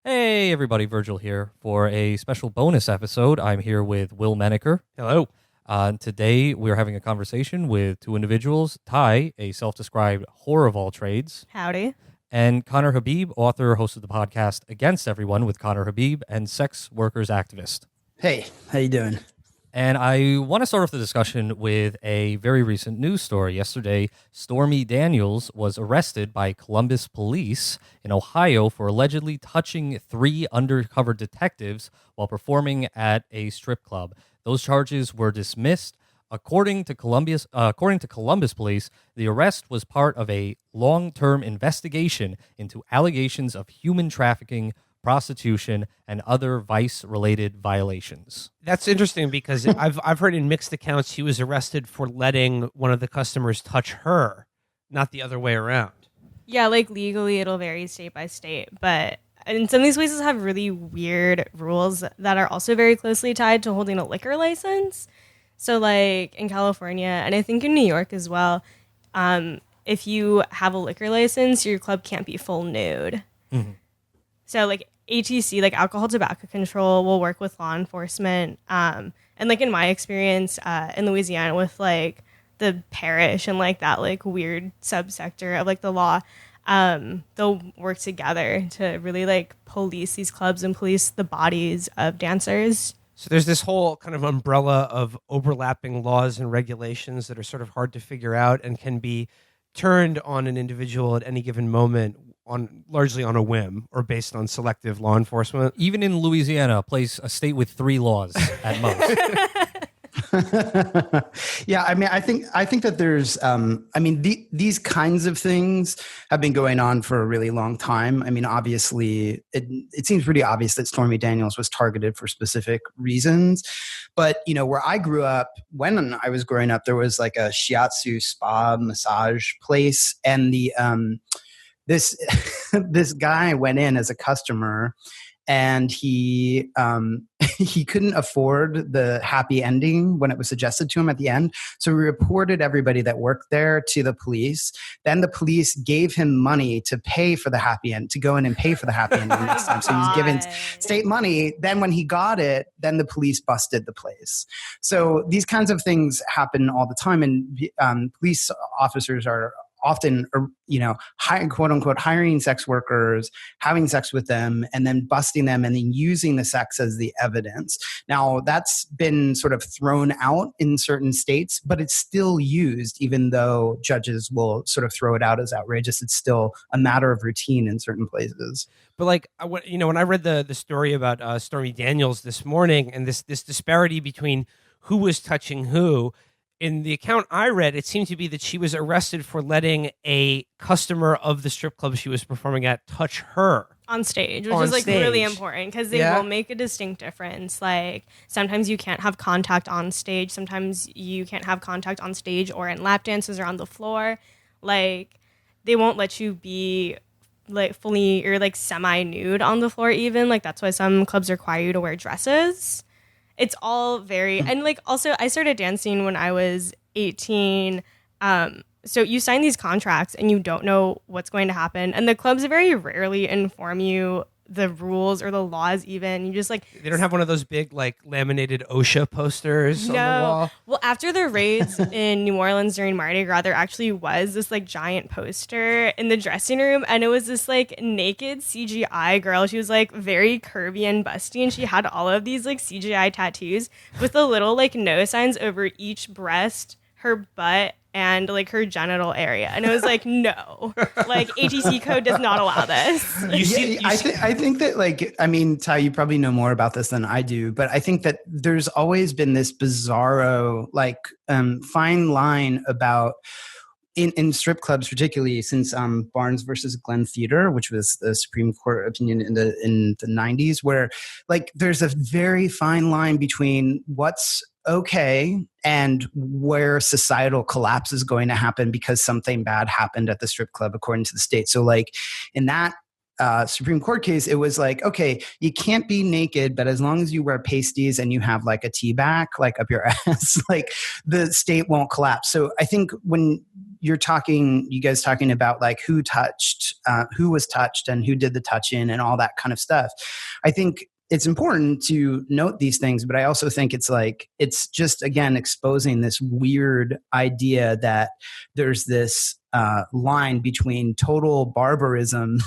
Hey everybody, Virgil here for a special bonus episode. I'm here with Will Menaker. Hello. Today we're having a conversation with two individuals, Tai, a self-described whore of all trades, Howdy. and Conner Habib, author, host of the podcast Against Everyone with Conner Habib, and sex workers activist. Hey, how you doing? And I want to start off the discussion with a very recent news story. Yesterday, Stormy Daniels was arrested by Columbus police in Ohio for allegedly touching 3 undercover detectives while performing at a strip club. Those charges were dismissed. According to Columbus police, the arrest was part of a long-term investigation into allegations of human trafficking, prostitution, and other vice-related violations. That's interesting because I've heard in mixed accounts he was arrested for letting one of the customers touch her, not the other way around. Yeah, like legally it'll vary state by state, but and some of these places have really weird rules that are also very closely tied to holding a liquor license. So like in California, and I think in New York as well, if you have a liquor license, your club can't be full nude. Mm-hmm. So like ATC, like alcohol tobacco control, will work with law enforcement. And like in my experience in Louisiana with like the parish and like that like weird subsector of like the law, they'll work together to really like police these clubs and police the bodies of dancers. So there's this whole kind of umbrella of overlapping laws and regulations that are sort of hard to figure out and can be turned on an individual at any given moment largely on a whim or based on selective law enforcement. Even in Louisiana, a state with 3 laws at most. Yeah, I mean, I think that there's, these kinds of things have been going on for a really long time. I mean, obviously, it seems pretty obvious that Stormy Daniels was targeted for specific reasons. But, you know, where I grew up, when I was growing up, there was like a shiatsu spa massage place. And this guy went in as a customer, and he couldn't afford the happy ending when it was suggested to him at the end. So he reported everybody that worked there to the police. Then the police gave him money to pay for the happy end, to go in and pay for the happy ending next time. So he was given state money. Then when he got it, then the police busted the place. So these kinds of things happen all the time. And police officers are often, quote unquote, hiring sex workers, having sex with them, and then busting them and then using the sex as the evidence. Now, that's been sort of thrown out in certain states, but it's still used, even though judges will sort of throw it out as outrageous. It's still a matter of routine in certain places. But like, when I read the story about Stormy Daniels this morning and this disparity between who was touching who, in the account I read, it seemed to be that she was arrested for letting a customer of the strip club she was performing at touch her. On stage, which is like really important because they will make a distinct difference. Like sometimes you can't have contact on stage. Sometimes you can't have contact on stage or in lap dances or on the floor. Like they won't let you be like fully or like semi-nude on the floor even. Like that's why some clubs require you to wear dresses. It's all very, and like also I started dancing when I was 18. So you sign these contracts and you don't know what's going to happen. And the clubs very rarely inform you the rules or the laws even. You just like... They don't have one of those big like laminated OSHA posters on the wall? Well, after the raids in New Orleans during Mardi Gras, there actually was this like giant poster in the dressing room. And it was this like naked CGI girl. She was like very curvy and busty. And she had all of these like CGI tattoos with the little like no signs over each breast, her butt, and like her genital area. And it was like, no, like ATC code does not allow this. I think that like, I mean, Tai, you probably know more about this than I do, but I think that there's always been this bizarro, like fine line about in strip clubs, particularly since Barnes versus Glenn Theater, which was the Supreme Court opinion in the 90s, where like there's a very fine line between what's okay and where societal collapse is going to happen because something bad happened at the strip club according to the state. So like in that Supreme Court case, it was like, okay, you can't be naked, but as long as you wear pasties and you have like a tea back like up your ass, like the state won't collapse. So I think when you guys talking about like who was touched and who did the touching and all that kind of stuff. I think it's important to note these things, but I also think it's just, again, exposing this weird idea that there's this line between total barbarism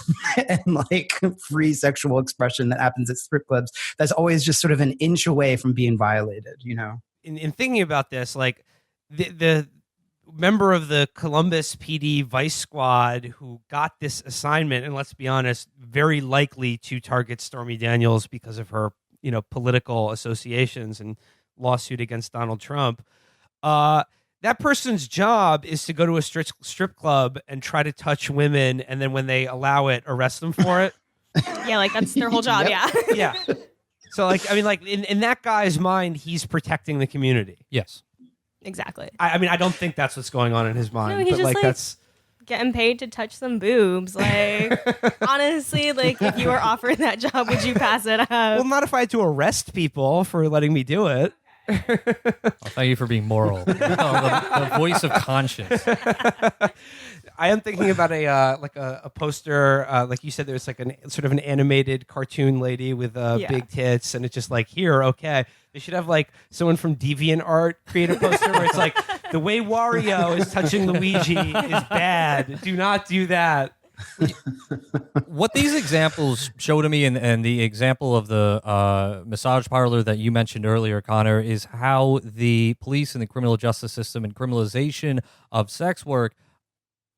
and like free sexual expression that happens at strip clubs that's always just sort of an inch away from being violated, you know? In thinking about this, like the member of the Columbus PD Vice Squad who got this assignment, and let's be honest, very likely to target Stormy Daniels because of her, political associations and lawsuit against Donald Trump. That person's job is to go to a strip club and try to touch women, and then when they allow it, arrest them for it. Yeah, like that's their whole job. Yep. Yeah. Yeah. So, in that guy's mind, he's protecting the community. Yes. Exactly. I don't think that's what's going on in his mind. No, he's but just that's getting paid to touch some boobs. Like, honestly, like if you were offered that job, would you pass it up? well, not if I had to arrest people for letting me do it. Thank you for being moral. The voice of conscience. I am thinking about a poster, like you said, there's like sort of an animated cartoon lady with big tits, and it's just like, here, okay. They should have like someone from DeviantArt create a poster where it's like, the way Wario is touching Luigi is bad. Do not do that. What these examples show to me, and the example of the massage parlor that you mentioned earlier, Conner, is how the police and the criminal justice system and criminalization of sex work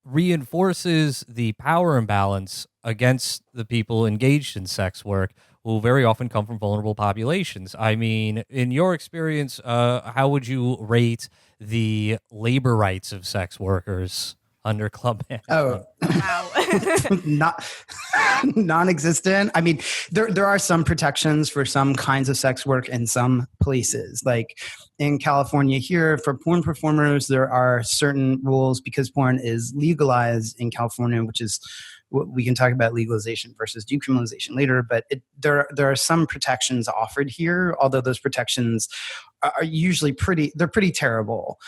reinforces the power imbalance against the people engaged in sex work, who very often come from vulnerable populations. I mean, in your experience, how would you rate the labor rights of sex workers under club management? Wow. Non-existent. I mean, there are some protections for some kinds of sex work in some places. Like in California here, for porn performers, there are certain rules because porn is legalized in California, which is, we can talk about legalization versus decriminalization later, but there are some protections offered here, although those protections are usually pretty terrible.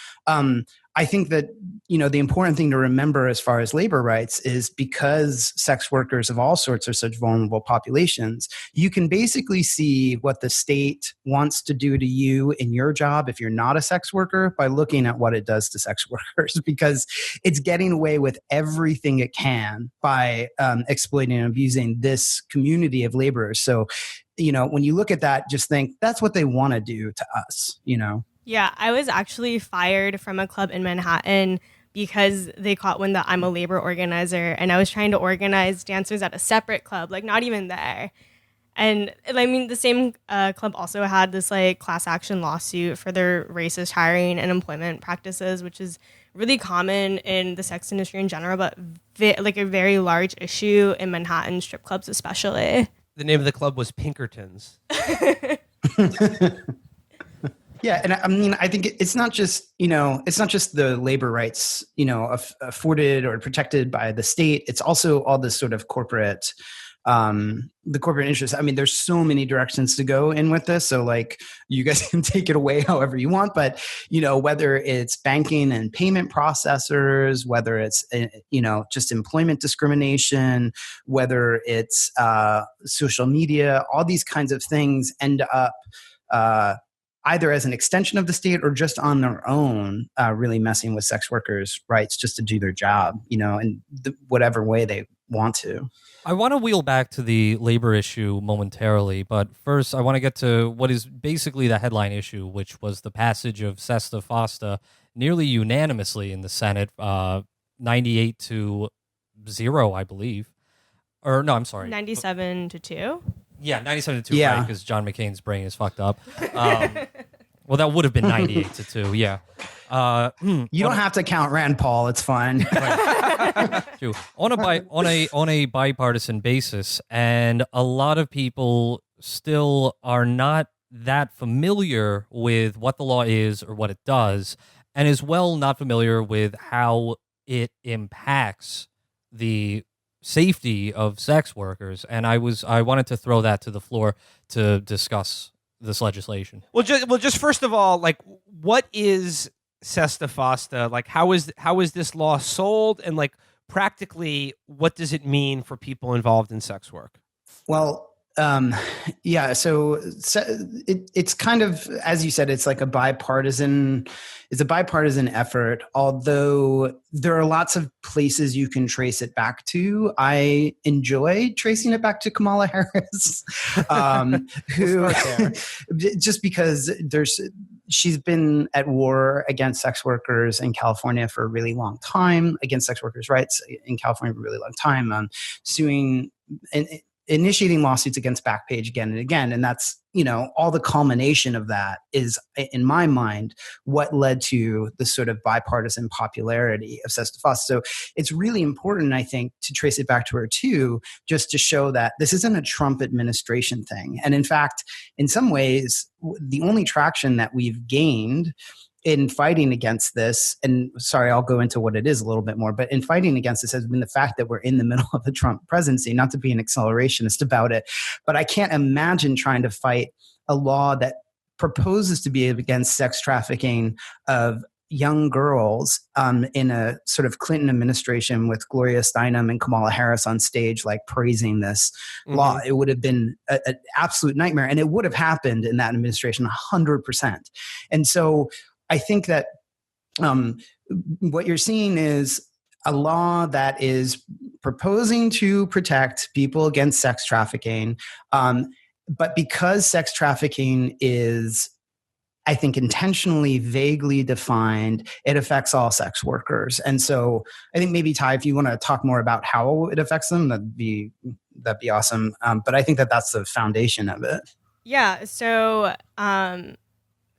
I think that, the important thing to remember as far as labor rights is because sex workers of all sorts are such vulnerable populations, you can basically see what the state wants to do to you in your job if you're not a sex worker by looking at what it does to sex workers, because it's getting away with everything it can by exploiting and abusing this community of laborers. So, when you look at that, just think that's what they want to do to us, Yeah, I was actually fired from a club in Manhattan because they caught wind that I'm a labor organizer, and I was trying to organize dancers at a separate club, like not even there. And I mean, the same club also had this like class action lawsuit for their racist hiring and employment practices, which is really common in the sex industry in general, but like a very large issue in Manhattan strip clubs especially. The name of the club was Pinkertons. Yeah, and I mean, I think it's not just the labor rights, afforded or protected by the state. It's also all this sort of corporate, the corporate interest. I mean, there's so many directions to go in with this. So like, you guys can take it away however you want, but whether it's banking and payment processors, whether it's just employment discrimination, whether it's social media, all these kinds of things end up either as an extension of the state or just on their own, really messing with sex workers' rights just to do their job, in whatever way they want to. I want to wheel back to the labor issue momentarily, but first I want to get to what is basically the headline issue, which was the passage of SESTA FOSTA nearly unanimously in the Senate, 98-0, I believe. Or no, I'm sorry. 97-2. Yeah, 97-2, Yeah. right, because John McCain's brain is fucked up. Well, that would have been 98-2, yeah. You don't have to count Rand Paul. It's fine. True. On a bipartisan basis, and a lot of people still are not that familiar with what the law is or what it does, and as well not familiar with how it impacts the safety of sex workers. And I wanted to throw that to the floor to discuss this legislation. Well, just first of all, like, what is SESTA FOSTA, like how is this law sold, and like practically what does it mean for people involved in sex work? Well, yeah. So it's kind of, as you said, it's like a bipartisan effort. Although there are lots of places you can trace it back to. I enjoy tracing it back to Kamala Harris, who just because she's been at war against sex workers in California for a really long time, against sex workers' rights in California for a really long time, suing and initiating lawsuits against Backpage again and again. And that's, all the culmination of that is, in my mind, what led to the sort of bipartisan popularity of SESTA FOSTA. So it's really important, I think, to trace it back to her too, just to show that this isn't a Trump administration thing. And in fact, in some ways, the only traction that we've gained in fighting against this, and sorry, I'll go into what it is a little bit more, but in fighting against this has been the fact that we're in the middle of the Trump presidency, not to be an accelerationist about it, but I can't imagine trying to fight a law that proposes to be against sex trafficking of young girls in a sort of Clinton administration with Gloria Steinem and Kamala Harris on stage, like praising this law. It would have been an absolute nightmare, and it would have happened in that administration 100%. And so I think that what you're seeing is a law that is proposing to protect people against sex trafficking. But because sex trafficking is, I think, intentionally vaguely defined, it affects all sex workers. And so I think maybe, Tai, if you want to talk more about how it affects them, that'd be awesome. But I think that that's the foundation of it. Yeah. So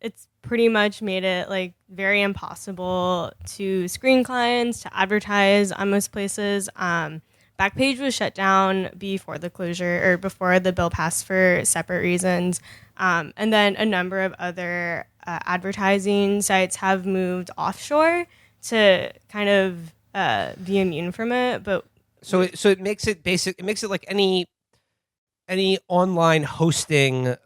it's pretty much made it like very impossible to screen clients, to advertise on most places. Backpage was shut down before the closure, or before the bill passed, for separate reasons. And then a number of other advertising sites have moved offshore to kind of be immune from it. But so it makes it basic. It makes it like any online hosting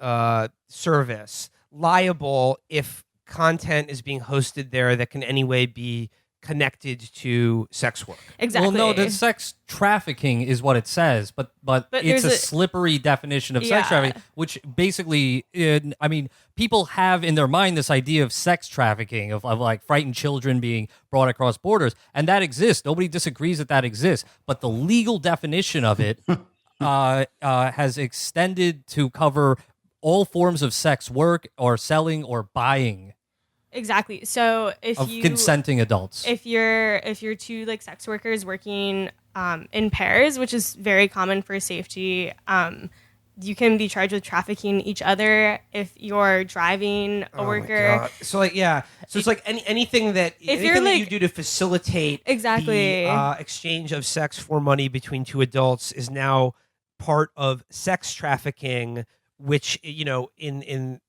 service liable if content is being hosted there that can anyway be connected to sex work. Exactly. Well, no, the sex trafficking is what it says, but it's a slippery definition of sex trafficking, which basically, people have in their mind this idea of sex trafficking, of like frightened children being brought across borders, and that exists. Nobody disagrees that exists, but the legal definition of it has extended to cover all forms of sex work or selling or buying. Exactly. So if consenting adults, if you're two like sex workers working in pairs, which is very common for safety, you can be charged with trafficking each other if you're driving a worker. So it's like anything that you do to facilitate the exchange of sex for money between two adults is now part of sex trafficking, which in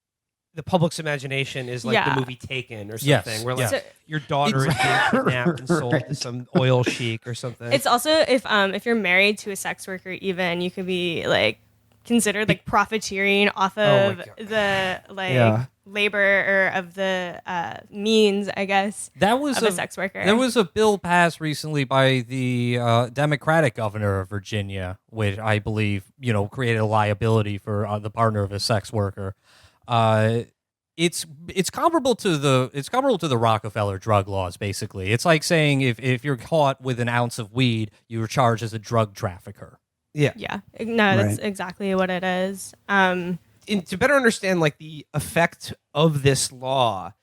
the public's imagination is like the movie Taken or something, where like your daughter is being kidnapped and sold to some oil sheik or something. It's also if you're married to a sex worker, even you could be like considered like profiteering off of the labor or of the means, I guess. That was of a sex worker. There was a bill passed recently by the Democratic governor of Virginia, which I believe created a liability for the partner of a sex worker. It's comparable to the Rockefeller drug laws. Basically, it's like saying if you're caught with an ounce of weed, you were charged as a drug trafficker. Yeah. No, that's exactly what it is. To better understand like the effect of this law,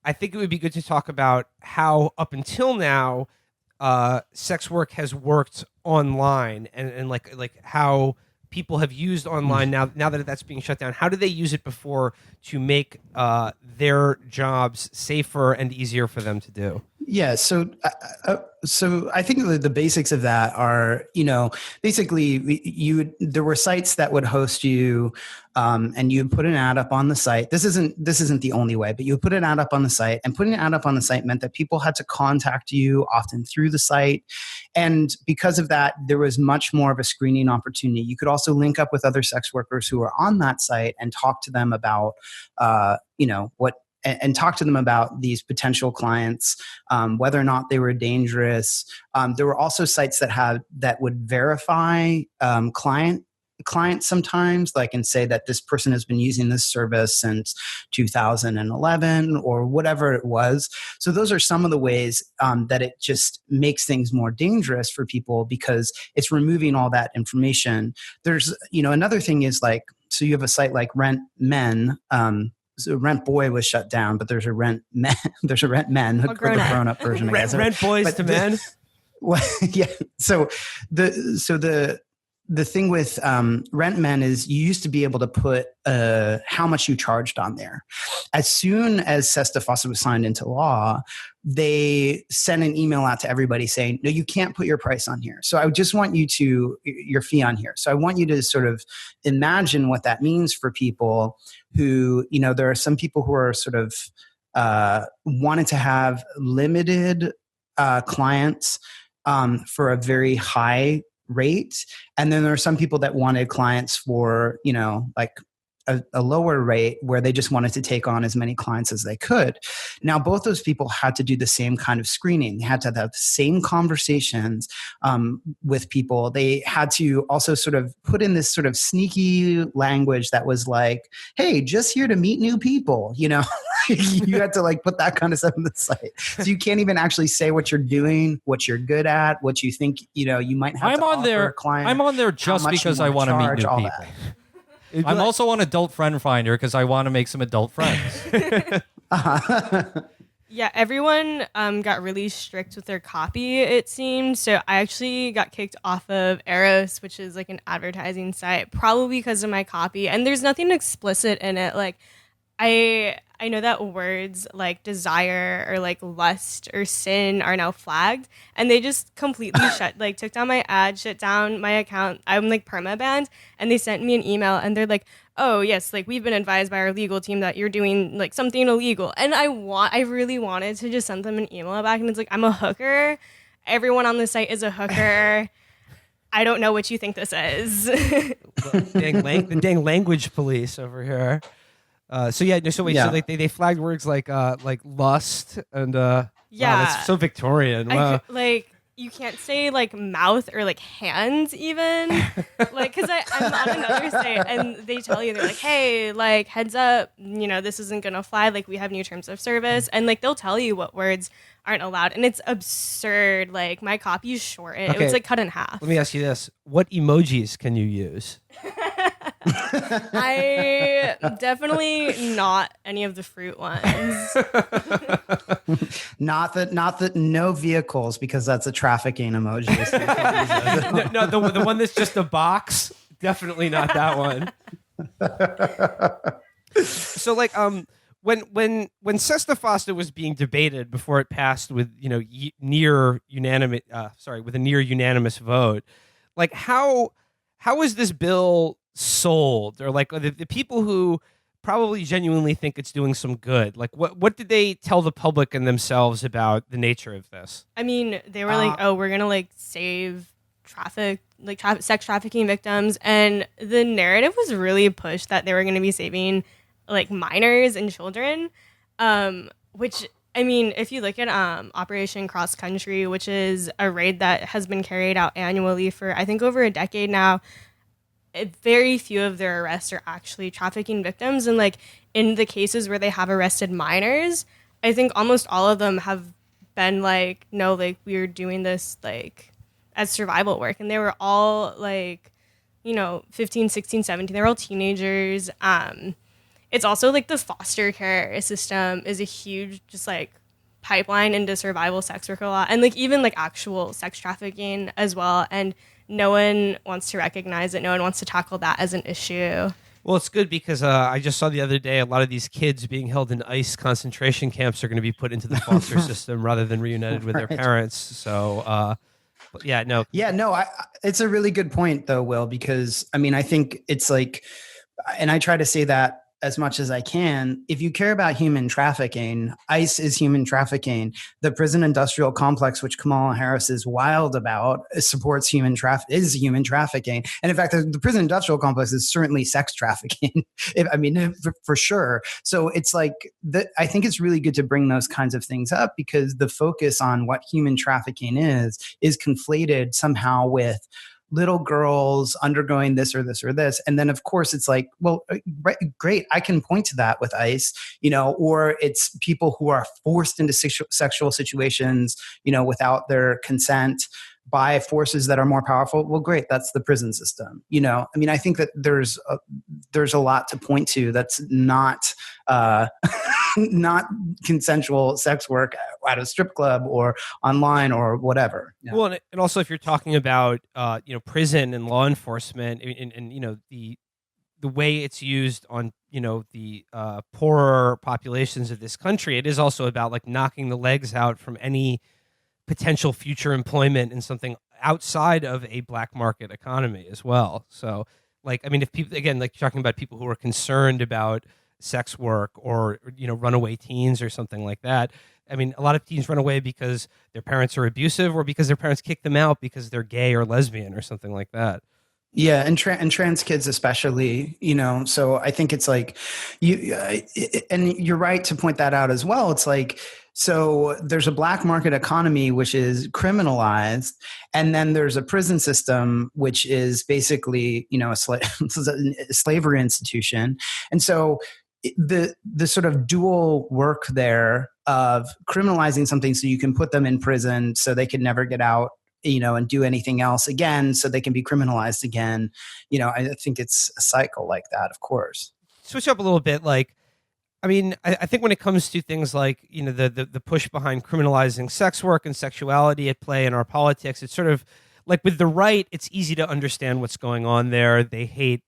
I think it would be good to talk about how up until now sex work has worked online and like how people have used online now that that's being shut down. How do they use it before to make their jobs safer and easier for them to do? Yeah, so I think the basics of that are, basically there were sites that would host you, and you put an ad up on the site. This isn't the only way, but you put an ad up on the site, and putting an ad up on the site meant that people had to contact you often through the site, and because of that, there was much more of a screening opportunity. You could also link up with other sex workers who are on that site and talk to them about, and talk to them about these potential clients, whether or not they were dangerous. There were also sites that would verify clients sometimes, like, and say that this person has been using this service since 2011 or whatever it was. So those are some of the ways that it just makes things more dangerous for people, because it's removing all that information. There's, another thing is, like, so you have a site like Rent Men. So Rent Boy was shut down, but there's a Rent Men. There's a Rent Men, the grown-up version, I guess. Rent Boys to Men. Well, yeah. So the thing with Rent Men is you used to be able to put how much you charged on there. As soon as SESTA FOSTA was signed into law, they sent an email out to everybody saying, no, you can't put your price on here. So I just want you to, your fee on here. So I want you to sort of imagine what that means for people who, there are some people who are sort of wanted to have limited clients for a very high rate. And then there are some people that wanted clients for, like a lower rate, where they just wanted to take on as many clients as they could. Now, both those people had to do the same kind of screening. They had to have the same conversations with people. They had to also sort of put in this sort of sneaky language that was like, hey, just here to meet new people, You had to like put that kind of stuff on the site. So you can't even actually say what you're doing, what you're good at, what you think, you might have offer a client. I'm on there just because I want to meet new people. That. I'm also on Adult Friend Finder because I want to make some adult friends. Yeah, everyone got really strict with their copy, it seemed. So I actually got kicked off of Eros, which is like an advertising site, probably because of my copy. And there's nothing explicit in it. Like, I know that words like desire or like lust or sin are now flagged, and they just completely took down my ad, shut down my account. I'm like perma-banned, and they sent me an email, and they're like, oh yes, like we've been advised by our legal team that you're doing like something illegal. And I really wanted to just send them an email back, and it's like, I'm a hooker. Everyone on the site is a hooker. I don't know what you think this is. The dang language police over here. So they flagged words like lust and wow, that's so Victorian. Wow. You can't say like mouth or like hands even, like, because I'm on another site and they tell you, they're like, hey, like heads up, this isn't gonna fly, like we have new terms of service, and like they'll tell you what words aren't allowed, and it's absurd. Like my copy is shortened. Okay. It was like cut in half. Let me ask you this: what emojis can you use? I definitely not any of the fruit ones. not that no vehicles, because that's a trafficking emoji. No, the one that's just a box. Definitely not that one. So like when SESTA FOSTA was being debated before it passed with with a near unanimous vote, like how is this bill sold, or like the people who probably genuinely think it's doing some good, like what did they tell the public and themselves about the nature of this? I mean, they were like, oh, we're gonna like save sex trafficking victims, and the narrative was really pushed that they were gonna be saving like minors and children, which, I mean, if you look at Operation Cross Country, which is a raid that has been carried out annually for I think over a decade now, very few of their arrests are actually trafficking victims. And like in the cases where they have arrested minors, I think almost all of them have been like, no, like we were doing this like as survival work. And they were all like, 15, 16, 17. They're all teenagers. It's also like the foster care system is a huge just like pipeline into survival sex work a lot. And like even like actual sex trafficking as well. And no one wants to recognize it. No one wants to tackle that as an issue. Well, it's good because I just saw the other day a lot of these kids being held in ICE concentration camps are going to be put into the foster system rather than reunited with their parents. So, it's a really good point though, Will, because I mean, I think it's like, and I try to say that as much as I can. If you care about human trafficking, ICE is human trafficking. The prison industrial complex, which Kamala Harris is wild about, supports human trafficking. And in fact, the prison industrial complex is certainly sex trafficking. For sure. So it's like, I think it's really good to bring those kinds of things up, because the focus on what human trafficking is conflated somehow with little girls undergoing this or this or this. And then of course it's like, well, great, I can point to that with ICE, or it's people who are forced into sexual situations, without their consent by forces that are more powerful. Well, great, that's the prison system. I think that there's a lot to point to that's not not consensual sex work at a strip club or online or whatever. Yeah. Well, and also if you're talking about prison and law enforcement, and the way it's used on the poorer populations of this country, it is also about like knocking the legs out from any potential future employment in something outside of a black market economy as well. So if people, again, like you're talking about people who are concerned about sex work or runaway teens or something like that. A lot of teens run away because their parents are abusive or because their parents kick them out because they're gay or lesbian or something like that. Yeah, and trans kids especially, so I think it's like and you're right to point that out as well. It's like, so there's a black market economy which is criminalized, and then there's a prison system which is basically, a slavery institution. And so the sort of dual work there of criminalizing something so you can put them in prison so they can never get out, and do anything else again so they can be criminalized again. I think it's a cycle like that, of course. Switch up a little bit. I think when it comes to things like, the push behind criminalizing sex work and sexuality at play in our politics, it's sort of like with the right, it's easy to understand what's going on there. They hate,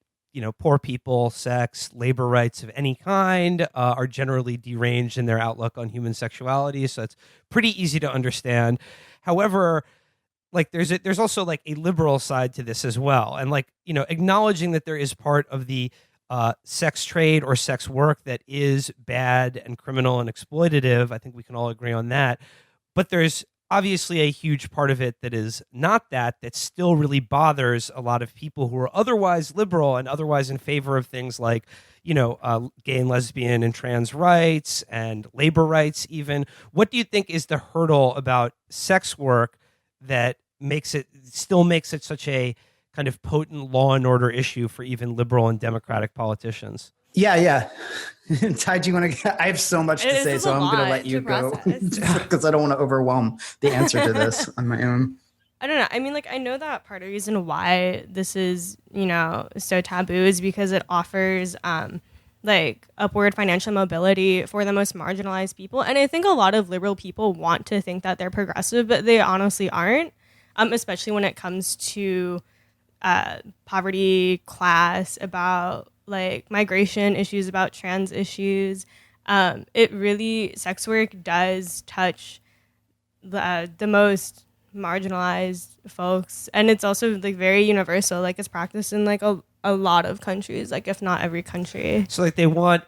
poor people, sex, labor rights of any kind, are generally deranged in their outlook on human sexuality. So it's pretty easy to understand. However, there's also like a liberal side to this as well. And acknowledging that there is part of the sex trade or sex work that is bad and criminal and exploitative. I think we can all agree on that. But there's obviously a huge part of it that is not that still really bothers a lot of people who are otherwise liberal and otherwise in favor of things like, gay and lesbian and trans rights and labor rights even. What do you think is the hurdle about sex work that still makes it such a kind of potent law and order issue for even liberal and democratic politicians? Yeah. Tai, do you want to? I have so much to say, so I'm going to let you go because I don't want to overwhelm the answer to this on my own. I don't know. I know that part of the reason why this is, so taboo is because it offers upward financial mobility for the most marginalized people. And I think a lot of liberal people want to think that they're progressive, but they honestly aren't, especially when it comes to poverty, class, about migration issues, about trans issues. Sex work does touch the most marginalized folks, and it's also very universal. It's practiced in a lot of countries, if not every country. So they want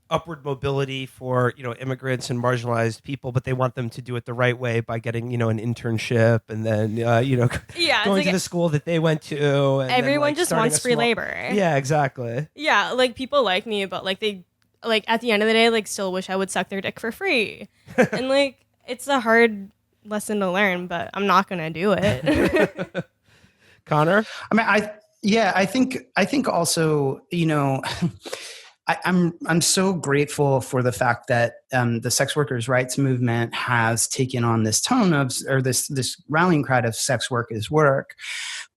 upward mobility for immigrants and marginalized people, but they want them to do it the right way by getting an internship and then going to the school that they went to. And everyone just wants free labor. Yeah, exactly. Yeah, people like me, but they at the end of the day still wish I would suck their dick for free. And it's a hard lesson to learn, but I'm not gonna do it. Conner? I think also, I'm so grateful for the fact that the sex workers' rights movement has taken on this tone or this rallying cry of sex work is work.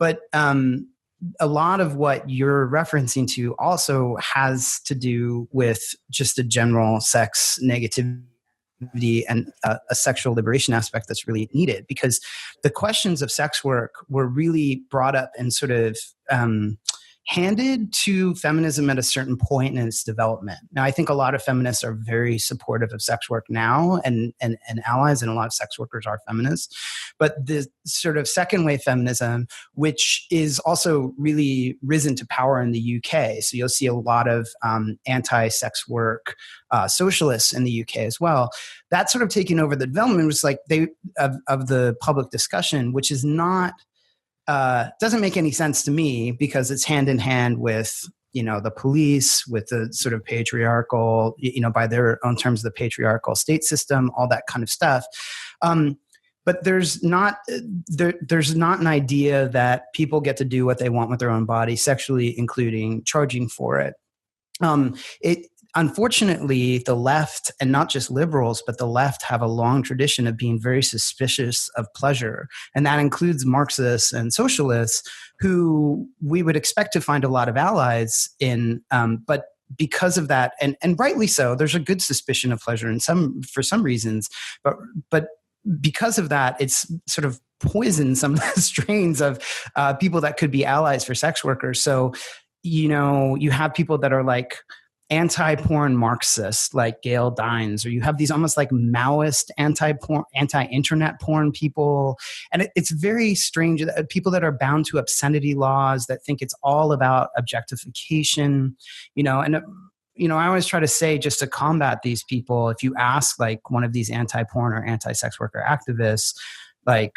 But a lot of what you're referencing to also has to do with just a general sex negativity and a sexual liberation aspect that's really needed, because the questions of sex work were really brought up in sort of handed to feminism at a certain point in its development. Now, I think a lot of feminists are very supportive of sex work now and allies, and a lot of sex workers are feminists. But the sort of second wave feminism, which is also really risen to power in the UK. So you'll see a lot of anti-sex work socialists in the UK as well. That's sort of taking over the development, was like of the public discussion, which is not doesn't make any sense to me, because it's hand in hand with the police, with the sort of patriarchal, by their own terms, the patriarchal state system, all that kind of stuff. But there's not an idea that people get to do what they want with their own body sexually, including charging for it. Unfortunately, the left, and not just liberals, but the left, have a long tradition of being very suspicious of pleasure. And that includes Marxists and socialists, who we would expect to find a lot of allies in. But because of that, and rightly so, there's a good suspicion of pleasure for some reasons. But because of that, it's sort of poisoned some of the strains of people that could be allies for sex workers. So, you have people that are like anti-porn Marxists, like Gail Dines, or you have these almost like Maoist anti-porn, anti-internet porn people. And it's very strange. People that are bound to obscenity laws, that think it's all about objectification, and I always try to say, just to combat these people, if you ask like one of these anti-porn or anti-sex worker activists, like,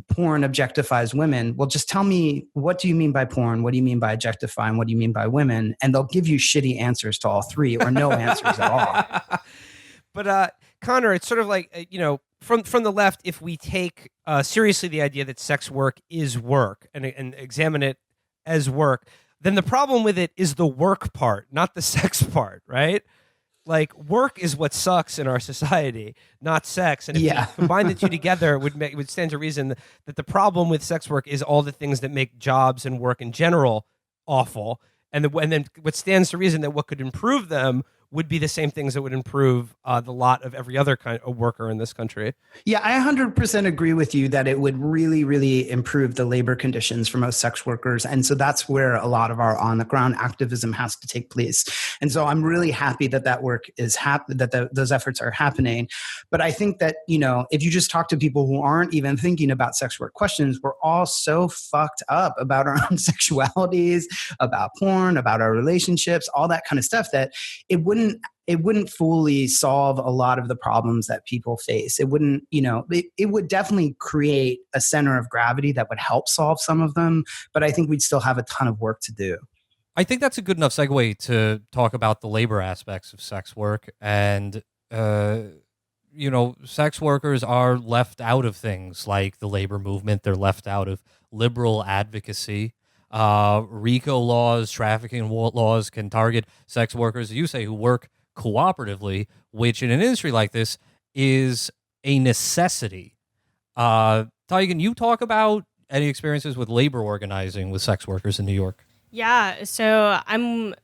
porn objectifies women, well, just tell me, what do you mean by porn? What do you mean by objectifying? What do you mean by women? And they'll give you shitty answers to all three, or no answers at all. But Conner, it's sort of like, from the left, if we take seriously the idea that sex work is work and examine it as work, then the problem with it is the work part, not the sex part, right? Like, work is what sucks in our society, not sex. And if you combine the two together, it would stand to reason that the problem with sex work is all the things that make jobs and work in general awful. And then what stands to reason that what could improve them would be the same things that would improve the lot of every other kind of worker in this country. Yeah, I 100% agree with you that it would really, really improve the labor conditions for most sex workers. And so that's where a lot of our on-the-ground activism has to take place. And so I'm really happy that work is those efforts are happening. But I think that, if you just talk to people who aren't even thinking about sex work questions, we're all so fucked up about our own sexualities, about porn, about our relationships, all that kind of stuff, that it wouldn't fully solve a lot of the problems that people face. It wouldn't, it would definitely create a center of gravity that would help solve some of them, but I think we'd still have a ton of work to do. I think that's a good enough segue to talk about the labor aspects of sex work. And, sex workers are left out of things like the labor movement. They're left out of liberal advocacy. RICO laws, trafficking laws can target sex workers, you say, who work cooperatively, which in an industry like this is a necessity. Tai, can you talk about any experiences with labor organizing with sex workers in New York? Yeah, so I'm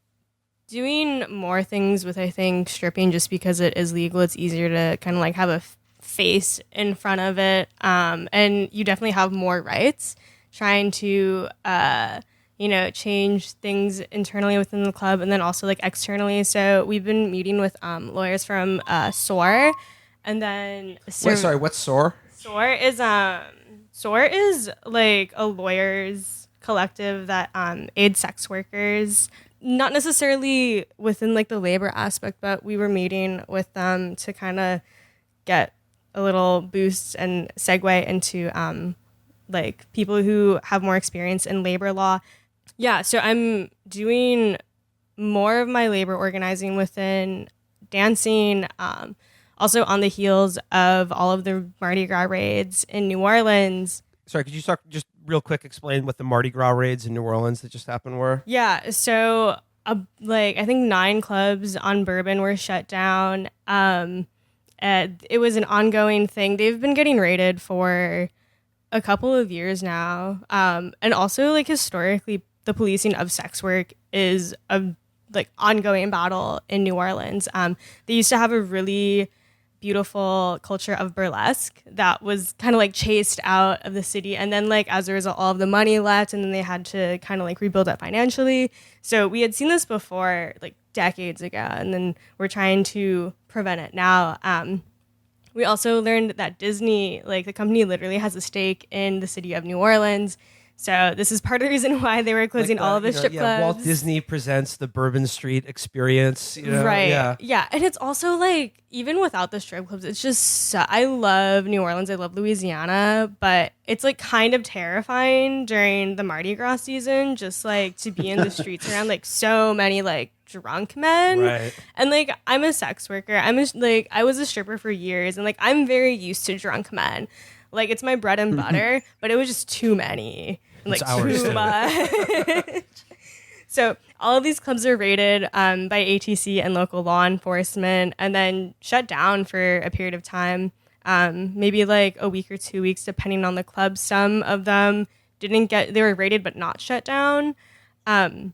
doing more things with, I think, stripping, just because it is legal. It's easier to kind of like have a face in front of it. And you definitely have more rights trying to, change things internally within the club, and then also like externally. So we've been meeting with lawyers from SOAR, and then what's SOAR? SOAR is like a lawyers collective that aids sex workers, not necessarily within like the labor aspect, but we were meeting with them to kind of get a little boost and segue into like people who have more experience in labor law. Yeah, so I'm doing more of my labor organizing within dancing, also on the heels of all of the Mardi Gras raids in New Orleans. Sorry, could you just real quick explain what the Mardi Gras raids in New Orleans that just happened were? Yeah, so I think 9 clubs on Bourbon were shut down. It was an ongoing thing. They've been getting raided for a couple of years now. And also, like, historically, the policing of sex work is a like ongoing battle in New Orleans. They used to have a really beautiful culture of burlesque that was kind of like chased out of the city. And then like as a result, all of the money left and then they had to kind of like rebuild it financially. So we had seen this before like decades ago, and then we're trying to prevent it now. We also learned that Disney, like the company literally has a stake in the city of New Orleans. So this is part of the reason why they were closing all of the strip clubs. Walt Disney presents the Bourbon Street experience. Right. Yeah. And it's also like, even without the strip clubs, it's just, I love New Orleans. I love Louisiana, but it's like kind of terrifying during the Mardi Gras season, just like to be in the streets around like so many like drunk men. Right. And like, I'm a sex worker. I was a stripper for years, and like, I'm very used to drunk men. Like, it's my bread and butter, but it was just too many. Like, too much. So all of these clubs are raided by ATC and local law enforcement, and then shut down for a period of time, maybe like a week or 2 weeks, depending on the club. Some of them they were raided but not shut down. And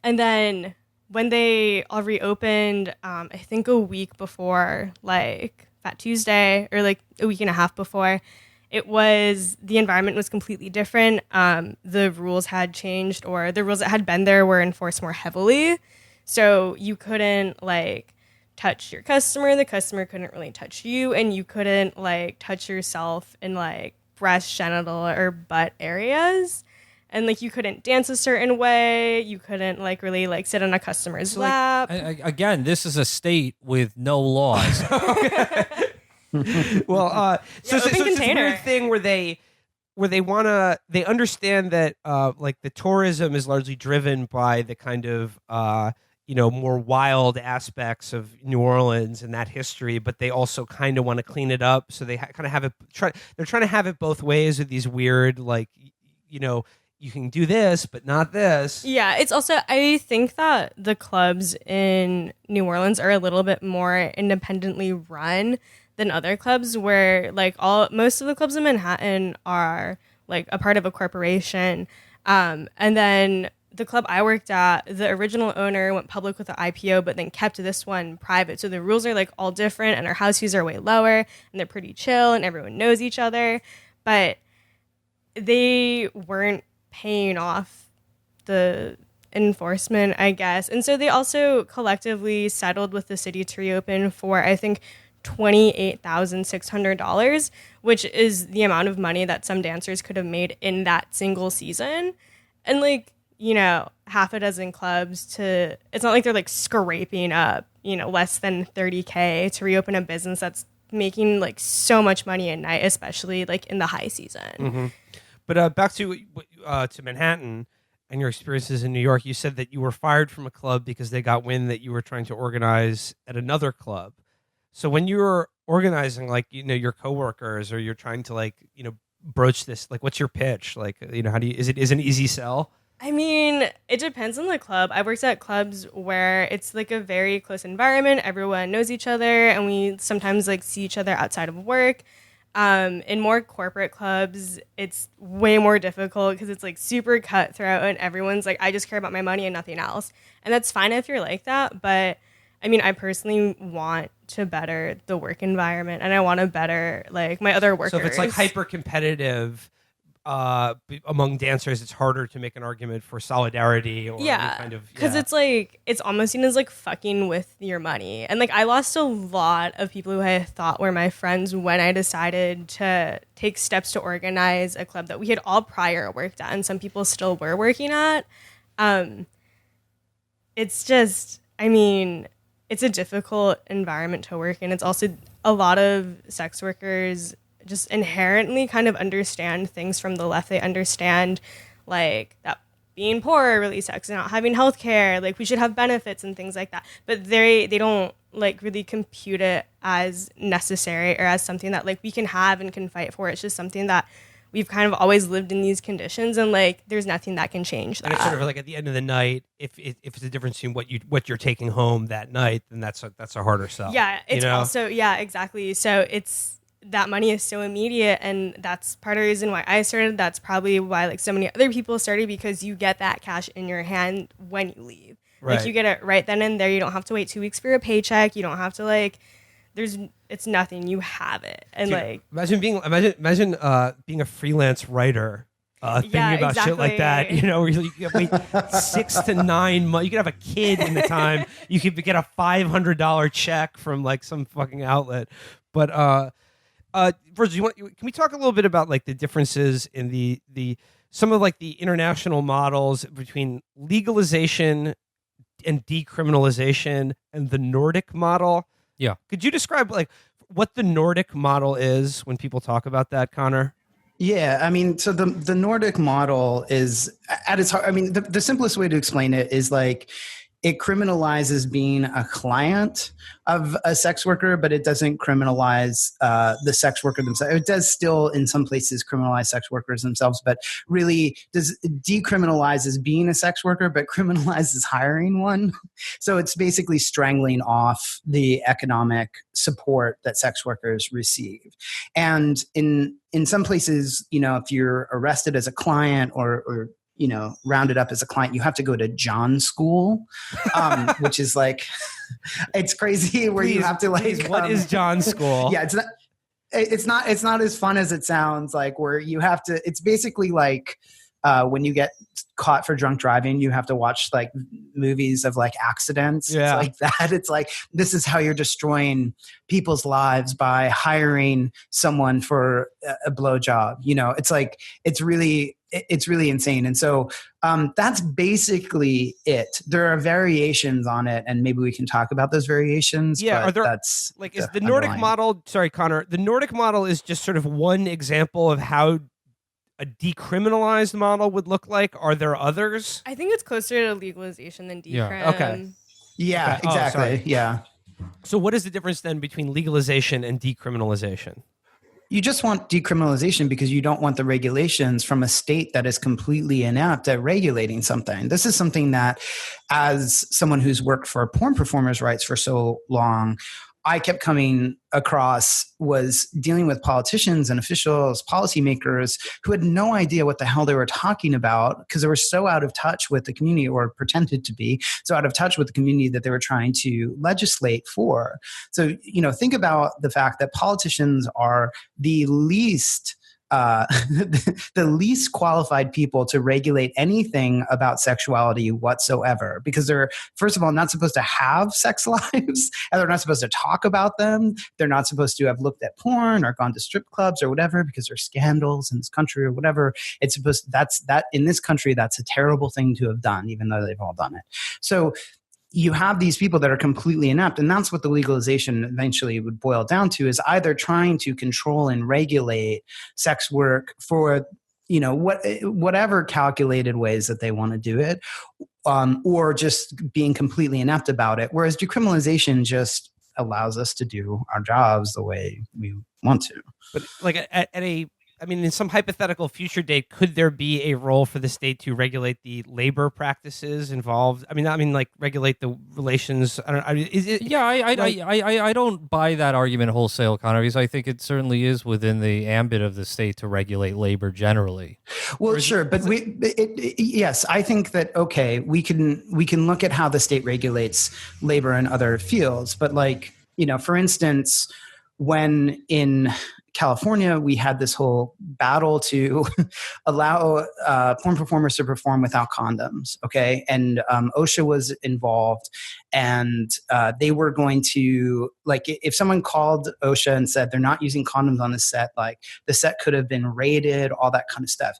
then when they all reopened, I think a week before, like Fat Tuesday, or like a week and a half before, the environment was completely different. The rules had changed, or the rules that had been there were enforced more heavily. So you couldn't like touch your customer. The customer couldn't really touch you, and you couldn't like touch yourself in like breast, genital, or butt areas. And like you couldn't dance a certain way. You couldn't like really like sit on a customer's lap. Again, this is a state with no laws. Well, so it's this weird thing where they understand that like the tourism is largely driven by the kind of more wild aspects of New Orleans and that history, but they also kind of want to clean it up. So they kind of have it. They're trying to have it both ways with these weird like you can do this, but not this. Yeah, it's also, I think that the clubs in New Orleans are a little bit more independently run than other clubs, where like most of the clubs in Manhattan are like a part of a corporation. And then the club I worked at, the original owner went public with the IPO, but then kept this one private. So the rules are like all different, and our house fees are way lower, and they're pretty chill, and everyone knows each other. But they weren't paying off the enforcement, I guess. And so they also collectively settled with the city to reopen for, I think, $28,600, which is the amount of money that some dancers could have made in that single season. And like, half a dozen clubs it's not like they're like scraping up, less than $30K to reopen a business that's making like so much money a night, especially like in the high season. Mm-hmm. But back to Manhattan and your experiences in New York, you said that you were fired from a club because they got wind that you were trying to organize at another club. So when you were organizing, like, your coworkers, or you're trying to like, broach this, like, what's your pitch? Like, is it an easy sell? I mean, it depends on the club. I worked at clubs where it's like a very close environment. Everyone knows each other, and we sometimes like see each other outside of work. In more corporate clubs, it's way more difficult because it's like super cutthroat, and everyone's like, I just care about my money and nothing else. And that's fine if you're like that. But I mean, I personally want to better the work environment, and I want to better like my other workers. So if it's like hyper competitive among dancers, it's harder to make an argument for solidarity or any kind of, because it's like, it's almost seen as like fucking with your money. And like, I lost a lot of people who I thought were my friends when I decided to take steps to organize a club that we had all prior worked at, and some people still were working at. It's just, I mean, it's a difficult environment to work in. It's also a lot of sex workers just inherently kind of understand things from the left. They understand like that being poor really sucks, and not having health care, like we should have benefits and things like that. But they don't like really compute it as necessary or as something that like we can have and can fight for. It's just something that we've kind of always lived in these conditions, and like there's nothing that can change that. And it's sort of like at the end of the night, if it's a difference in what you're taking home that night, then that's a harder sell. Yeah, it's also exactly. So it's, that money is so immediate, and that's part of the reason why I started. That's probably why like so many other people started, because you get that cash in your hand when you leave. Right. Like you get it right then and there. You don't have to wait 2 weeks for a paycheck. You don't have to like it's nothing. You have it. And Dude, like, imagine being a freelance writer. Thinking about shit like that, where you could wait 6 to 9 months. You could have a kid in the time. You could get a $500 check from like some fucking outlet. But Virgil, can we talk a little bit about like the differences in the some of like the international models between legalization and decriminalization and the Nordic model? Yeah. Could you describe like what the Nordic model is when people talk about that, Conner? Yeah, I mean, so the Nordic model is at its heart. I mean, the simplest way to explain it is like it criminalizes being a client of a sex worker, but it doesn't criminalize the sex worker themselves. It does still, in some places, criminalize sex workers themselves, but really decriminalizes being a sex worker, but criminalizes hiring one. So it's basically strangling off the economic support that sex workers receive. And in some places, if you're arrested as a client or rounded up as a client, you have to go to John school, which is like, it's crazy where you have to like, what is John school? Yeah, it's not as fun as it sounds, like where you have to, it's basically like when you get caught for drunk driving, you have to watch like movies of like accidents. Yeah. It's like that. It's like, this is how you're destroying people's lives by hiring someone for a blowjob. It's like, it's really insane. And so that's basically it. There are variations on it, and maybe we can talk about those variations. Yeah, but that's like, is the Nordic model, sorry, Conner, the Nordic model is just sort of one example of how a decriminalized model would look like? Are there others? I think it's closer to legalization than decrim. Yeah. Okay. Yeah, okay. exactly. Yeah. So what is the difference then between legalization and decriminalization? You just want decriminalization because you don't want the regulations from a state that is completely inept at regulating something. This is something that, as someone who's worked for porn performers' rights for so long, I kept coming across was dealing with politicians and officials, policymakers who had no idea what the hell they were talking about because they were so out of touch with the community, or pretended to be so out of touch with the community that they were trying to legislate for. So, think about the fact that politicians are the least the least qualified people to regulate anything about sexuality whatsoever, because they're, first of all, not supposed to have sex lives, and they're not supposed to talk about them. They're not supposed to have looked at porn or gone to strip clubs or whatever, because there's scandals in this country or whatever. It's supposed, that in this country, that's a terrible thing to have done, even though they've all done it. So you have these people that are completely inept, and that's what the legalization eventually would boil down to, is either trying to control and regulate sex work for, whatever calculated ways that they want to do it, or just being completely inept about it. Whereas decriminalization just allows us to do our jobs the way we want to. But like in some hypothetical future date, could there be a role for the state to regulate the labor practices involved? Regulate the relations. I don't buy that argument wholesale, Conner, because I think it certainly is within the ambit of the state to regulate labor generally. Well, sure, but yes, I think that we can look at how the state regulates labor in other fields, but for instance, when in California, we had this whole battle to allow porn performers to perform without condoms. Okay. And OSHA was involved, and they were going to, if someone called OSHA and said they're not using condoms on the set, the set could have been raided, all that kind of stuff.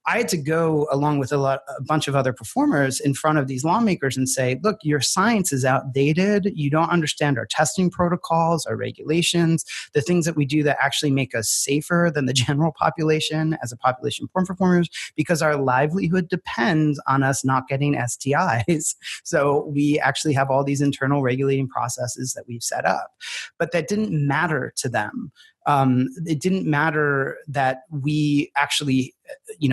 I had to go along with a bunch of other performers in front of these lawmakers and say, look, your science is outdated. You don't understand our testing protocols, our regulations, the things that we do that actually make us safer than the general population as a population of porn performers, because our livelihood depends on us not getting STIs. So we actually have all these internal regulating processes that we've set up. But that didn't matter to them. It didn't matter that we actually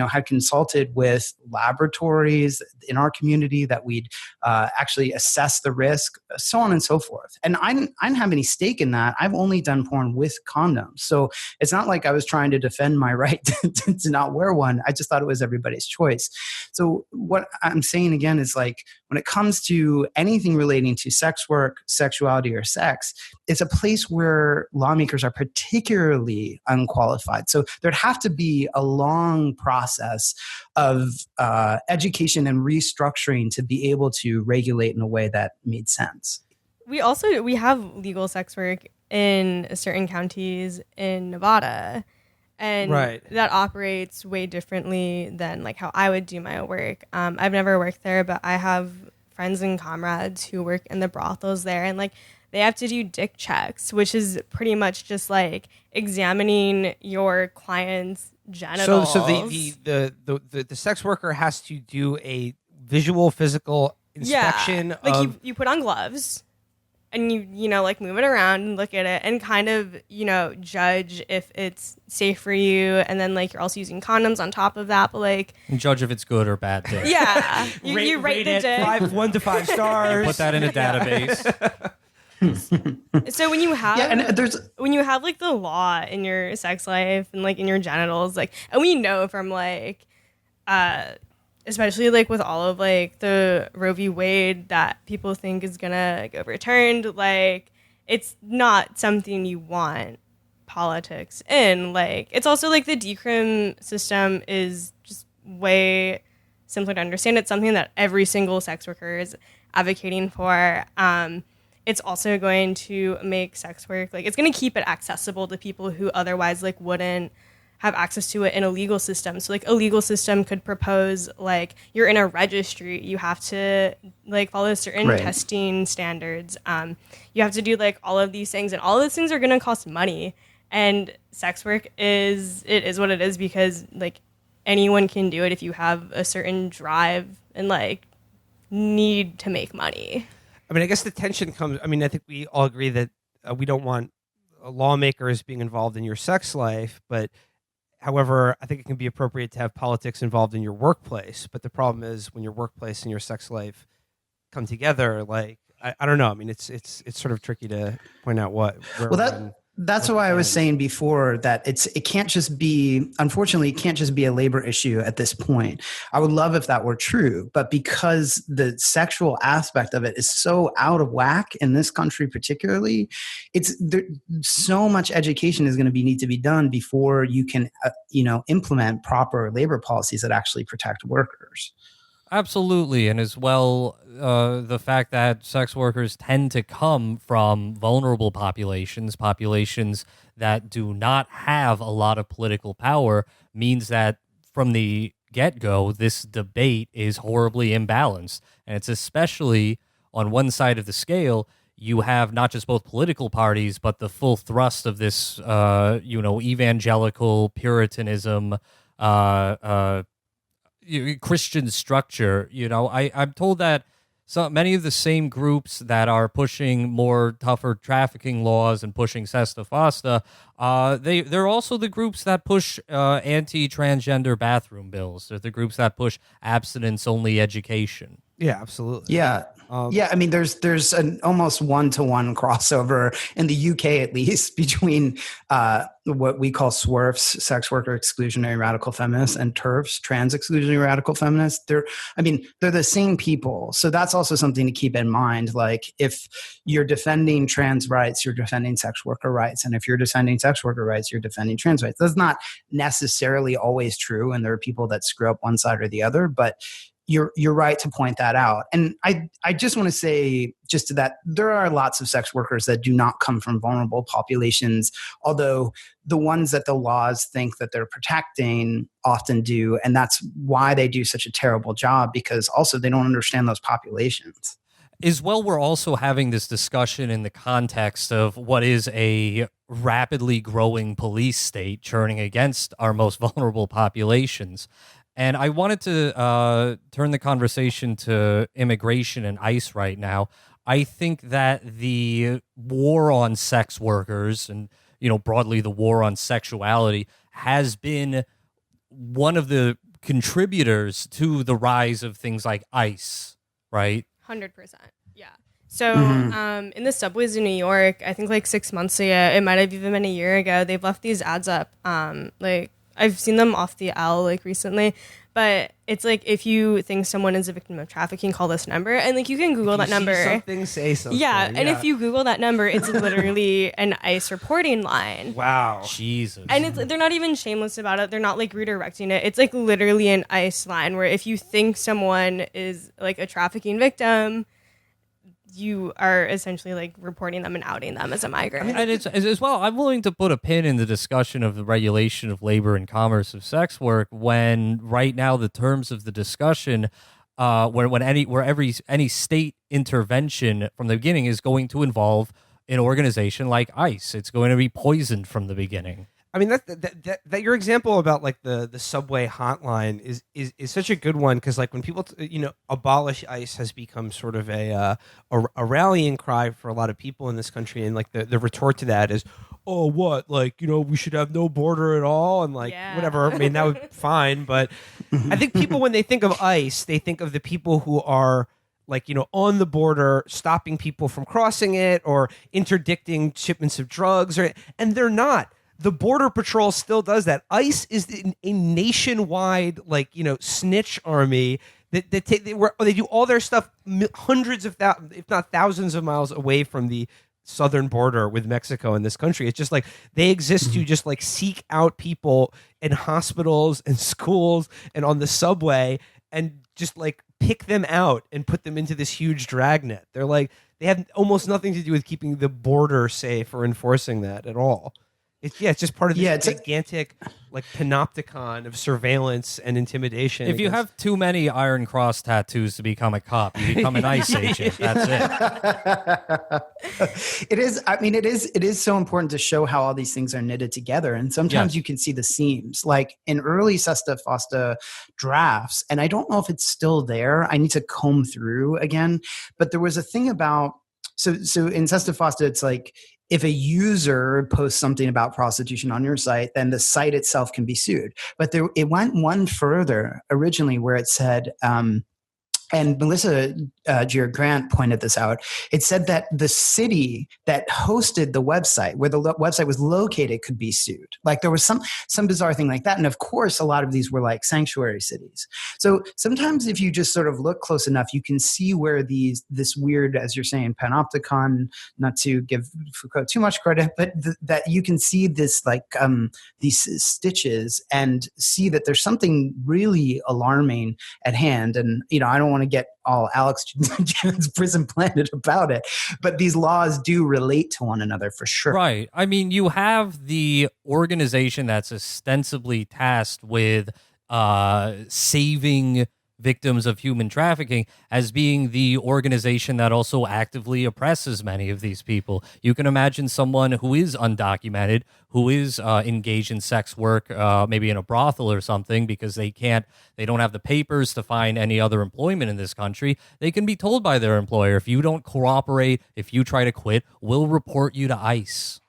had consulted with laboratories in our community, that we'd actually assess the risk, so on and so forth. And I didn't have any stake in that. I've only done porn with condoms. So it's not like I was trying to defend my right to not wear one. I just thought it was everybody's choice. So what I'm saying again is, like, when it comes to anything relating to sex work, sexuality, or sex, it's a place where lawmakers are particularly unqualified. So there'd have to be a long process of education and restructuring to be able to regulate in a way that made sense. We have legal sex work in certain counties in Nevada, and that operates way differently than like how I would do my work. I've never worked there, but I have friends and comrades who work in the brothels there, and like they have to do dick checks, which is pretty much just like examining your client's genitals. So the sex worker has to do a visual physical inspection. Like you put on gloves and you like move it around and look at it and kind of, judge if it's safe for you. And then like you're also using condoms on top of that, but like and judge if it's good or bad dick. Yeah. you rate the dick. 1 to 5 stars. Put that in a database. So when you have like the law in your sex life and like in your genitals, like, and we know from like especially like with all of like the Roe v. Wade that people think is gonna get overturned, like it's not something you want politics in. Like it's also like the decrim system is just way simpler to understand. It's something that every single sex worker is advocating for. It's also going to make sex work, like it's going to keep it accessible to people who otherwise like wouldn't have access to it in a legal system. So like a legal system could propose like you're in a registry, you have to like follow certain testing standards. You have to do like all of these things, and all of those things are going to cost money. And sex work is what it is because like anyone can do it if you have a certain drive and like need to make money. I mean, I guess the tension comes. I mean, I think we all agree that we don't want lawmakers being involved in your sex life, but however, I think it can be appropriate to have politics involved in your workplace. But the problem is when your workplace and your sex life come together, like I don't know. I mean, it's sort of tricky to point out That's why I was saying before that it can't just be, unfortunately, it can't just be a labor issue at this point. I would love if that were true, but because the sexual aspect of it is so out of whack in this country particularly, so much education is going to need to be done before you can, implement proper labor policies that actually protect workers. Absolutely. And as well, the fact that sex workers tend to come from vulnerable populations that do not have a lot of political power, means that from the get-go, this debate is horribly imbalanced. And it's especially on one side of the scale, you have not just both political parties, but the full thrust of this, evangelical Puritanism, Christian structure. I'm told that many of the same groups that are pushing more tougher trafficking laws and pushing SESTA FOSTA, they're also the groups that push anti-transgender bathroom bills. They're the groups that push abstinence-only education. Yeah, absolutely. Yeah. I mean, there's an almost one-to-one crossover in the UK, at least, between what we call SWERFs, sex worker exclusionary radical feminists, and TERFs, trans exclusionary radical feminists. They're the same people. So that's also something to keep in mind. Like, if you're defending trans rights, you're defending sex worker rights. And if you're defending sex worker rights, you're defending trans rights. That's not necessarily always true. And there are people that screw up one side or the other, but you're right to point that out. And I just want to say just to that, there are lots of sex workers that do not come from vulnerable populations, although the ones that the laws think that they're protecting often do. And that's why they do such a terrible job, because also they don't understand those populations. As well, we're also having this discussion in the context of what is a rapidly growing police state churning against our most vulnerable populations. And I wanted to turn the conversation to immigration and ICE right now. I think that the war on sex workers and, broadly the war on sexuality has been one of the contributors to the rise of things like ICE, right? 100%. Yeah. So in the subways in New York, I think like 6 months ago, it might have even been a year ago, they've left these ads up. Like I've seen them off the L like recently, but it's like, if you think someone is a victim of trafficking, call this number. And like you can Google that number. Say something. Yeah. And if you Google that number, it's literally an ICE reporting line. Wow. Jesus. And they're not even shameless about it. They're not like redirecting it. It's like literally an ICE line where if you think someone is like a trafficking victim, you are essentially like reporting them and outing them as a migrant. And it's as well, I'm willing to put a pin in the discussion of the regulation of labor and commerce of sex work when right now the terms of the discussion any state intervention from the beginning is going to involve an organization like ICE. It's going to be poisoned from the beginning. I mean, that your example about like the subway hotline is such a good one, because like when people abolish ICE has become sort of a rallying cry for a lot of people in this country, and like the retort to that is, oh, what, like, we should have no border at all, and like whatever. I mean, that would be fine, but I think people, when they think of ICE, they think of the people who are like, on the border, stopping people from crossing it or interdicting shipments of drugs, and they're not. The Border Patrol still does that. ICE is a nationwide, like, snitch army that they do all their stuff hundreds of thousands, if not thousands of miles away from the southern border with Mexico and this country. It's just like they exist to just like seek out people in hospitals and schools and on the subway and just like pick them out and put them into this huge dragnet. They're like, they have almost nothing to do with keeping the border safe or enforcing that at all. It's just part of this gigantic like panopticon of surveillance and intimidation. If you have too many Iron Cross tattoos to become a cop, you become an ICE agent. That's it. It is. I mean, it is so important to show how all these things are knitted together. And sometimes you can see the seams, like in early SESTA FOSTA drafts. And I don't know if it's still there. I need to comb through again. But there was a thing about so in SESTA FOSTA, it's like, if a user posts something about prostitution on your site, then the site itself can be sued. But it went one further originally, where it said, and Melissa Giard Grant pointed this out, it said that the city that hosted the website, where the website was located, could be sued. Like there was some bizarre thing like that. And of course, a lot of these were like sanctuary cities. So sometimes if you just sort of look close enough, you can see where this weird, as you're saying, panopticon, not to give Foucault too much credit, but that you can see this like these stitches and see that there's something really alarming at hand. And, I don't want to get all Alex Jones Prison Planet about it, but these laws do relate to one another for sure. Right. I mean, you have the organization that's ostensibly tasked with saving victims of human trafficking as being the organization that also actively oppresses many of these people. You can imagine someone who is undocumented, who is engaged in sex work, maybe in a brothel or something, because they don't have the papers to find any other employment in this country. They can be told by their employer, if you don't cooperate, if you try to quit, we'll report you to ICE.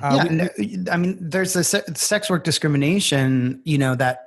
I mean, there's a sex work discrimination, that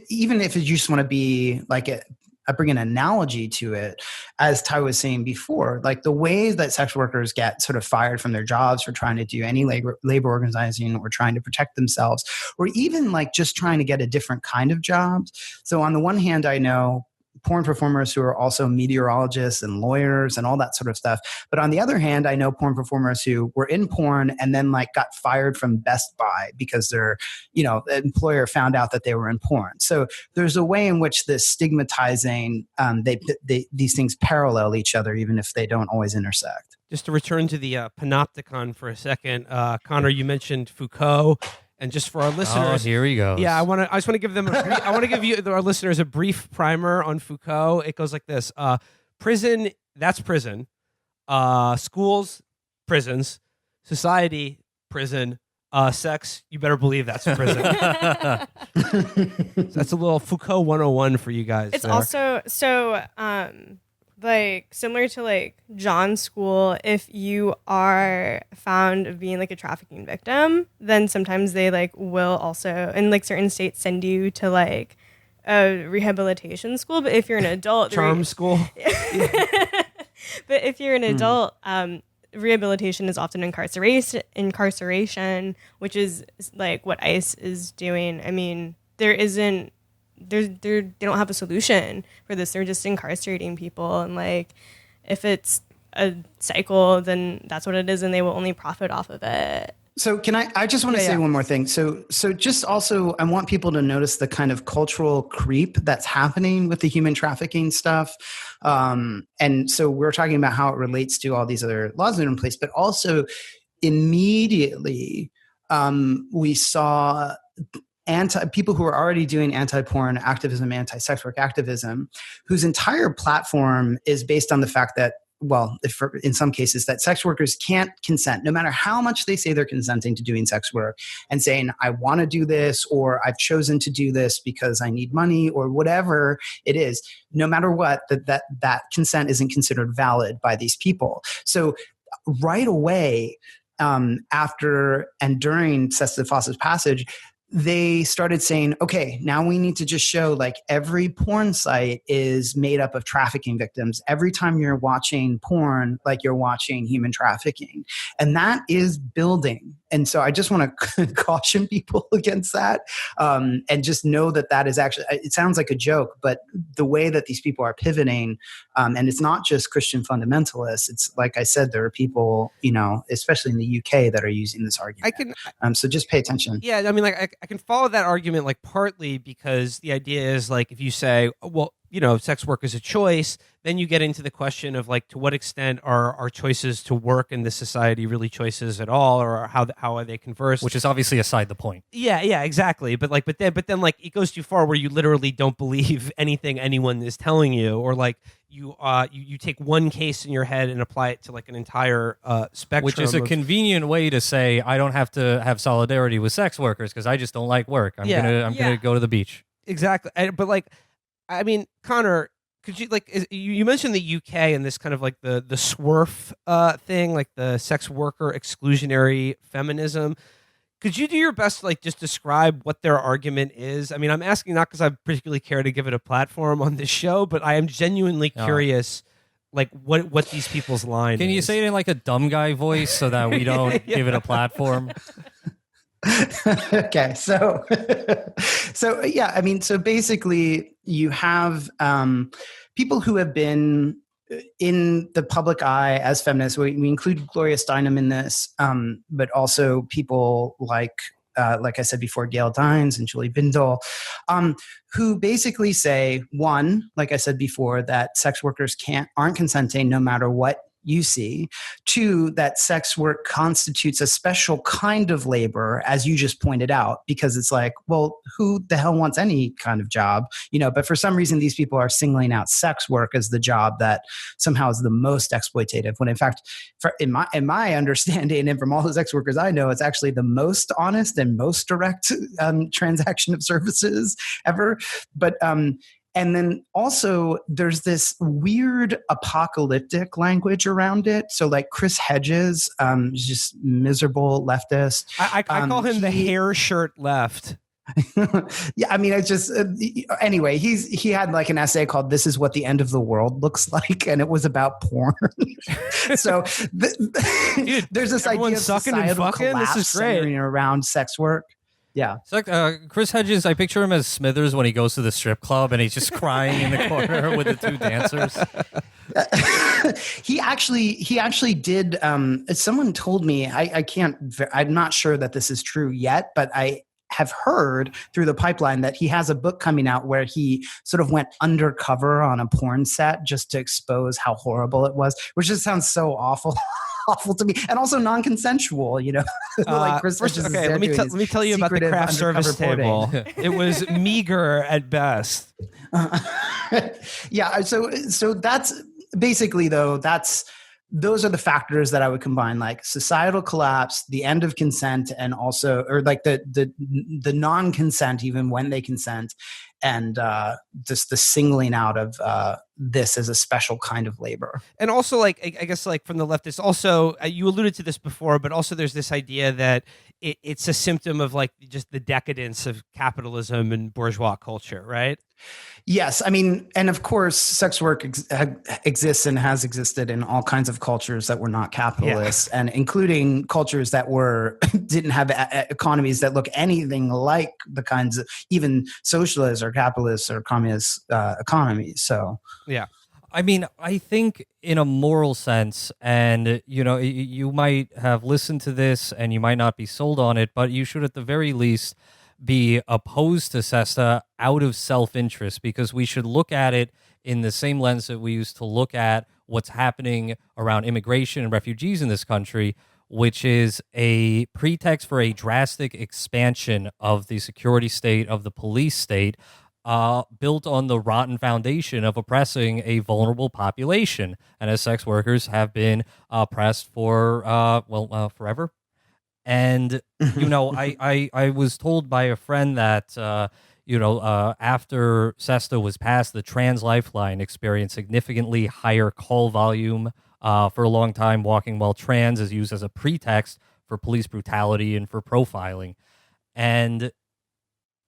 even if you just want to be like I bring an analogy to it, as Tai was saying before, like the ways that sex workers get sort of fired from their jobs for trying to do any labor organizing or trying to protect themselves, or even like just trying to get a different kind of jobs. So on the one hand, I know porn performers who are also meteorologists and lawyers and all that sort of stuff. But on the other hand, I know porn performers who were in porn and then like got fired from Best Buy because their, employer found out that they were in porn. So there's a way in which this stigmatizing, these things parallel each other, even if they don't always intersect. Just to return to the panopticon for a second, Conner, you mentioned Foucault. And just for our listeners, here he goes. Yeah, I just want to give them. I want to give you, our listeners, a brief primer on Foucault. It goes like this: prison, that's prison. Schools, prisons. Society, prison. Sex, you better believe that's prison. So that's a little Foucault 101 for you guys. It's there. also so. like similar to like John's school, if you are found of being like a trafficking victim, then sometimes they like will also in like certain states send you to like a rehabilitation school. But if you're an adult, Charm school. But if you're an adult, rehabilitation is often incarceration, which is like what ICE is doing. I mean, they don't have a solution for this. They're just incarcerating people, and like if it's a cycle, then that's what it is, and they will only profit off of it. So I just want to say one more thing. So just also, I want people to notice the kind of cultural creep that's happening with the human trafficking stuff. And so we're talking about how it relates to all these other laws that are in place, but also immediately we saw people who are already doing anti-porn activism, anti-sex work activism, whose entire platform is based on the fact that, well, in some cases, that sex workers can't consent, no matter how much they say they're consenting to doing sex work, and saying, I want to do this, or I've chosen to do this because I need money, or whatever it is, no matter what, that consent isn't considered valid by these people. So right away, after and during SESTA FOSTA's passage, they started saying, okay, now we need to just show like every porn site is made up of trafficking victims. Every time you're watching porn, like you're watching human trafficking. And that is building. And so I just want to caution people against that, and just know that is actually, it sounds like a joke, but the way that these people are pivoting, and it's not just Christian fundamentalists. It's like I said, there are people, especially in the UK, that are using this argument. So just pay attention. Yeah, I mean, like I can follow that argument, like partly because the idea is like if you say, well, sex work is a choice, then you get into the question of like to what extent are our choices to work in this society really choices at all, or how are they conversed? Which is obviously aside the point. Yeah, exactly. But then like it goes too far where you literally don't believe anything anyone is telling you, or like you take one case in your head and apply it to like an entire spectrum. Which is a convenient way to say I don't have to have solidarity with sex workers because I just don't like work. I'm gonna go to the beach. Exactly. But like, I mean, Conner, could you like you mentioned the UK and this kind of like the SWERF thing, like the sex worker exclusionary feminism. Could you do your best to like just describe what their argument is? I mean, I'm asking not because I particularly care to give it a platform on this show, but I am genuinely curious, like what these people's line. Can you say it in like a dumb guy voice so that we don't give it a platform? Okay, so yeah, I mean, so basically you have people who have been in the public eye as feminists. We include Gloria Steinem in this, but also people like I said before, Gail Dines and Julie Bindel, who basically say, one, like I said before, that sex workers aren't consenting no matter what you see. Two, that sex work constitutes a special kind of labor, as you just pointed out, because it's like, well, who the hell wants any kind of job? But for some reason, these people are singling out sex work as the job that somehow is the most exploitative, when in fact, in my understanding, and from all the sex workers I know, it's actually the most honest and most direct transaction of services ever. But and then also there's this weird apocalyptic language around it. So like Chris Hedges, just miserable leftist. I call him the hair shirt left. Yeah, I mean, it's just anyway. He had like an essay called "This Is What the End of the World Looks Like," and it was about porn. So Dude, there's this idea of societal collapse this is great. centering around sex work. Yeah. It's like Chris Hedges, I picture him as Smithers when he goes to the strip club and he's just crying in the corner with the two dancers. He actually did. Someone told me, I'm not sure that this is true yet, but I have heard through the pipeline that he has a book coming out where he sort of went undercover on a porn set just to expose how horrible it was, which just sounds so awful. Awful to me, and also non-consensual. Like Chris okay, let me tell you about the craft service table. It was meager at best. Yeah, so that's basically those are the factors that I would combine, like societal collapse, the end of consent, and also, or like the non-consent even when they consent, and just the singling out of this as a special kind of labor. And also, like, I guess, like, from the left, it's also, you alluded to this before, but also there's this idea that it's a symptom of, like, just the decadence of capitalism and bourgeois culture, right? Yes. I mean, and of course, sex work exists and has existed in all kinds of cultures that were not capitalists, and including cultures that didn't have economies that look anything like the kinds of even socialist or capitalist or communist economies. So, yeah. I mean, I think in a moral sense, and you might have listened to this and you might not be sold on it, but you should at the very least be opposed to SESTA out of self-interest, because we should look at it in the same lens that we used to look at what's happening around immigration and refugees in this country, which is a pretext for a drastic expansion of the security state, of the police state, built on the rotten foundation of oppressing a vulnerable population. And as sex workers have been oppressed for, forever. And, I was told by a friend that, after SESTA was passed, the Trans Lifeline experienced significantly higher call volume for a long time. Walking while trans is used as a pretext for police brutality and for profiling. And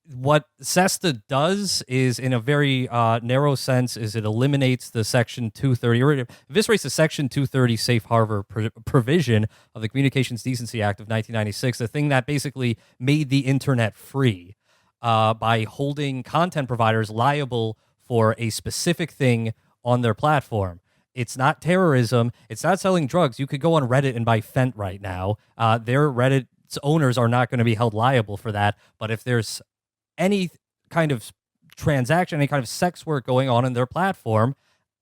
what SESTA does is, in a very narrow sense, is it eliminates the Section 230, or eviscerates the Section 230 safe harbor provision of the Communications Decency Act of 1996, the thing that basically made the internet free by holding content providers liable for a specific thing on their platform. It's not terrorism. It's not selling drugs. You could go on Reddit and buy Fent right now. Their Reddit's owners are not going to be held liable for that. But if there's any kind of transaction, any kind of sex work going on in their platform,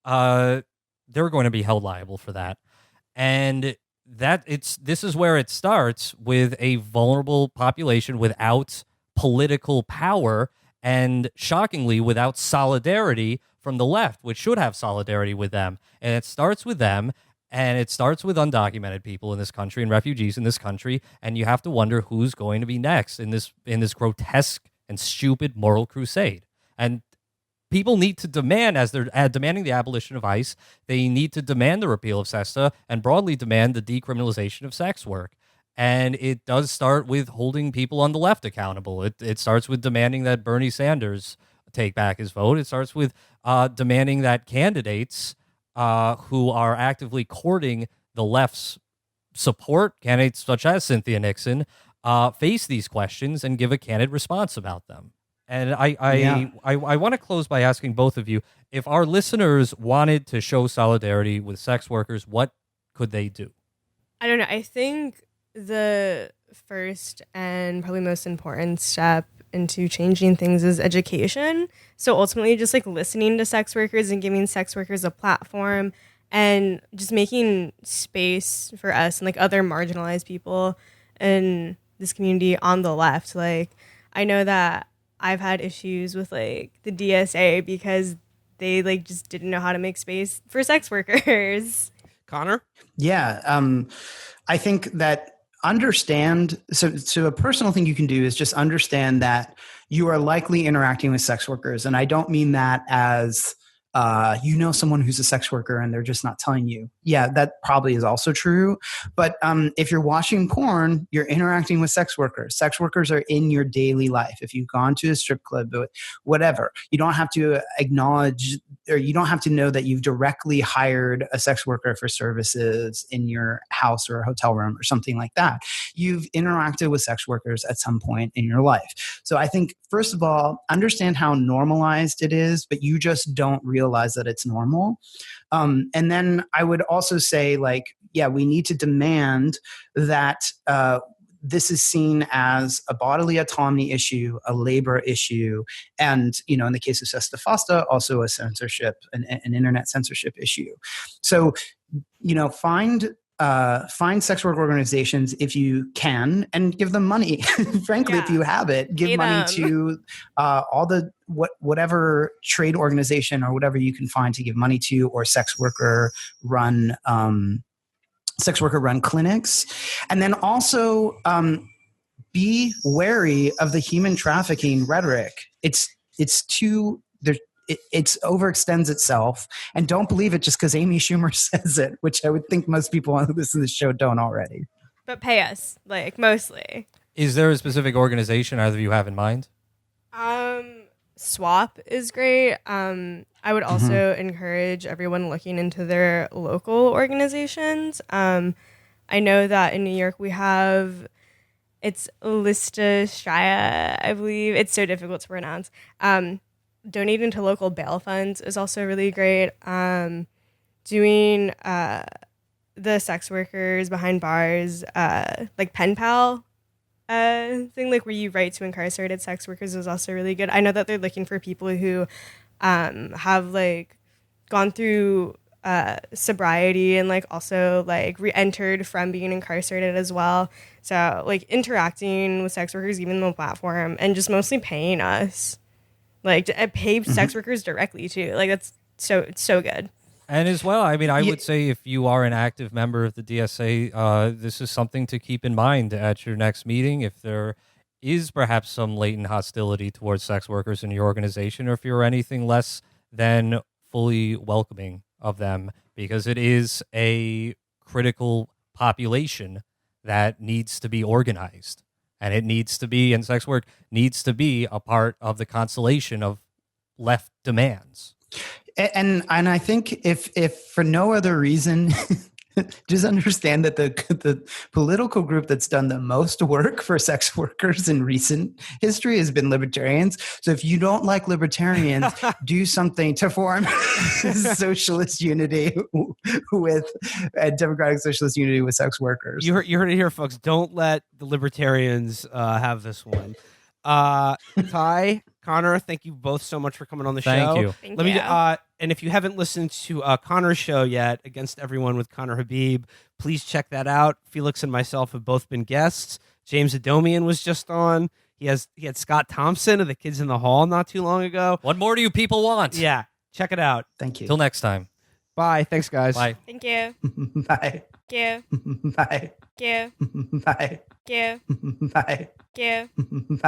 they're going to be held liable for that. And this is where it starts, with a vulnerable population without political power, and shockingly without solidarity from the left, which should have solidarity with them. And it starts with them, and it starts with undocumented people in this country and refugees in this country. And you have to wonder who's going to be next in this grotesque and stupid moral crusade. And people need to demand, as they're demanding the abolition of ICE, they need to demand the repeal of SESTA and broadly demand the decriminalization of sex work. And it does start with holding people on the left accountable. It starts with demanding that Bernie Sanders take back his vote. It starts with demanding that candidates who are actively courting the left's support, candidates such as Cynthia Nixon, face these questions and give a candid response about them. And I want to close by asking both of you, if our listeners wanted to show solidarity with sex workers, what could they do? I don't know. I think the first and probably most important step into changing things is education. So ultimately just like listening to sex workers and giving sex workers a platform, and just making space for us and like other marginalized people in this community on the left. Like, I know that I've had issues with like the DSA because they like just didn't know how to make space for sex workers. Conner? Yeah. I think that so a personal thing you can do is just understand that you are likely interacting with sex workers. And I don't mean that as, someone who's a sex worker and they're just not telling you. Yeah, that probably is also true. But if you're watching porn, you're interacting with sex workers. Sex workers are in your daily life. If you've gone to a strip club, whatever, you don't have to acknowledge, or you don't have to know that you've directly hired a sex worker for services in your house or a hotel room or something like that. You've interacted with sex workers at some point in your life. So I think, first of all, understand how normalized it is, but you just don't realize that it's normal. And then I would also say, like, yeah, we need to demand that this is seen as a bodily autonomy issue, a labor issue, and, in the case of SESTA FOSTA, also a censorship, an internet censorship issue. So, find sex work organizations if you can, and give them money. Frankly, if you have it, give money to all the whatever trade organization or whatever you can find to give money to, or sex worker run clinics. And then also be wary of the human trafficking rhetoric. It's it's too there. It's overextends itself, and don't believe it just because Amy Schumer says it, which I would think most people who listen to the show don't already. But pay us, like, mostly. Is there a specific organization either of you have in mind? Swap is great. I would also encourage everyone looking into their local organizations. I know that in New York we have, it's Lista Shia, I believe. It's so difficult to pronounce. Donating to local bail funds is also really great. Doing the sex workers behind bars, like pen pal thing, like where you write to incarcerated sex workers, is also really good. I know that they're looking for people who have like gone through sobriety and like also like re-entered from being incarcerated as well. So like interacting with sex workers, even on the platform, and just mostly paying us, like to pay sex workers directly too. Like that's it's so good. And as well, I mean, I would say if you are an active member of the DSA, this is something to keep in mind at your next meeting. If there is perhaps some latent hostility towards sex workers in your organization, or if you're anything less than fully welcoming of them, because it is a critical population that needs to be organized. And it needs to be, and sex work needs to be a part of the constellation of left demands. And I think if for no other reason, just understand that the political group that's done the most work for sex workers in recent history has been libertarians. So if you don't like libertarians, do something to form socialist unity with democratic socialist unity with sex workers. You heard it here, folks. Don't let the libertarians have this one. Tai, Conner, thank you both so much for coming on the show. Thank you. Thank you. And if you haven't listened to Conner's show yet, Against Everyone with Conner Habib, please check that out. Felix and myself have both been guests. James Adomian was just on. He had Scott Thompson of the Kids in the Hall not too long ago. What more do you people want? Yeah, check it out. Thank you. Till next time. Bye. Thanks, guys. Bye. Thank you. Bye. Thank you. Bye. Thank you. Bye. Thank you. Bye. Thank you. Bye.